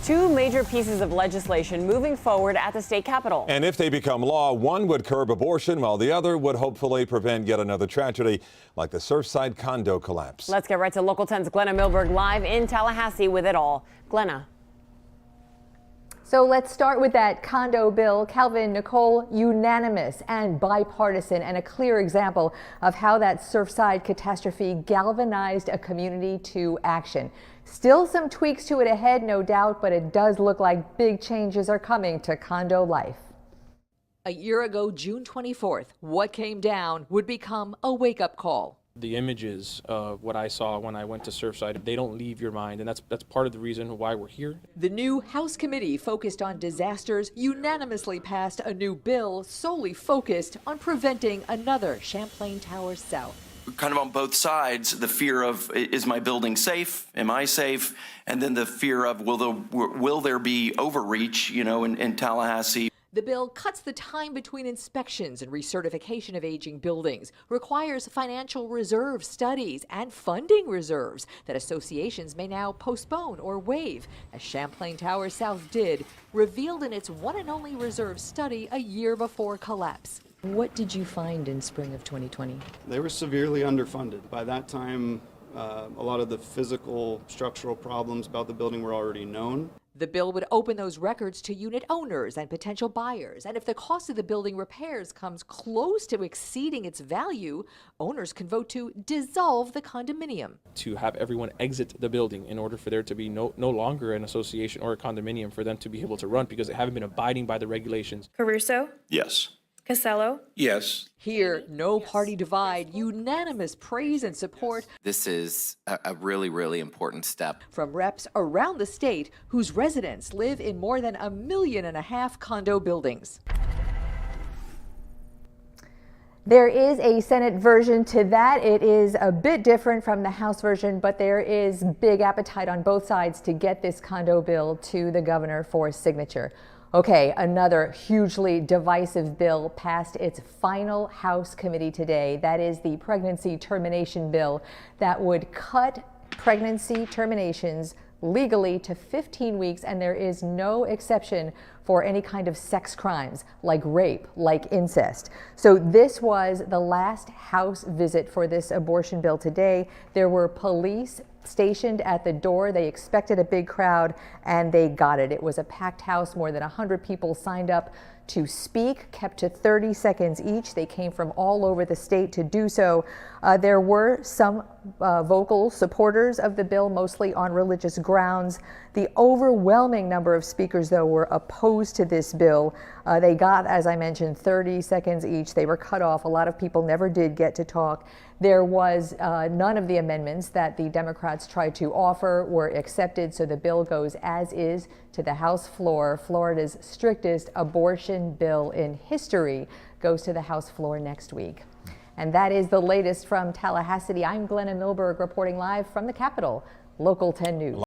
two major pieces of legislation moving forward at the state capitol. And if they become law, one would curb abortion while the other would hopefully prevent yet another tragedy like the Surfside condo collapse. Let's get right to Local 10's Glenna Milberg live in Tallahassee with it all. Glenna. So let's start with that condo bill. Calvin, Nicole, unanimous and bipartisan, and a clear example of how that Surfside catastrophe galvanized a community to action. Still some tweaks to it ahead, no doubt, but it does look like big changes are coming to condo life. A year ago, June 24th, what came down would become a wake-up call. The images of what I saw when I went to Surfside, they don't leave your mind, and that's part of the reason why we're here. The new House committee focused on disasters unanimously passed a new bill solely focused on preventing another Champlain Towers South. Kind of on both sides, the fear of, is my building safe? Am I safe? And then the fear of, will there be overreach, in Tallahassee? The bill cuts the time between inspections and recertification of aging buildings, requires financial reserve studies and funding reserves that associations may now postpone or waive, as Champlain Towers South did, revealed in its one and only reserve study a year before collapse. What did you find in spring of 2020? They were severely underfunded. By that time, a lot of the physical, structural problems about the building were already known. The bill would open those records to unit owners and potential buyers, and if the cost of the building repairs comes close to exceeding its value, owners can vote to dissolve the condominium. To have everyone exit the building in order for there to be no longer an association or a condominium for them to be able to run because they haven't been abiding by the regulations. Caruso? Yes. Casello? Yes. Here, no party divide, unanimous praise and support. This is a really, really important step. From reps around the state whose residents live in more than 1.5 million condo buildings. There is a Senate version to that. It is a bit different from the House version, but there is big appetite on both sides to get this condo bill to the governor for signature. Okay, another hugely divisive bill passed its final House committee today. That is the pregnancy termination bill that would cut pregnancy terminations legally to 15 weeks, and there is no exception for any kind of sex crimes like rape, like incest. So this was the last House visit for this abortion bill today. There were police stationed at the door. They expected a big crowd, and they got it. It was a packed house. More than 100 people signed up to speak, kept to 30 seconds each. They came from all over the state to do so. There were some vocal supporters of the bill, mostly on religious grounds. The overwhelming number of speakers, though, were opposed to this bill. They got, as I mentioned, 30 seconds each. They were cut off. A lot of people never did get to talk. There was none of the amendments that the Democrats tried to offer were accepted, so the bill goes as is to the House floor. Florida's strictest abortion bill in history goes to the House floor next week. And that is the latest from Tallahassee. I'm Glenna Milberg reporting live from the Capitol, Local 10 News.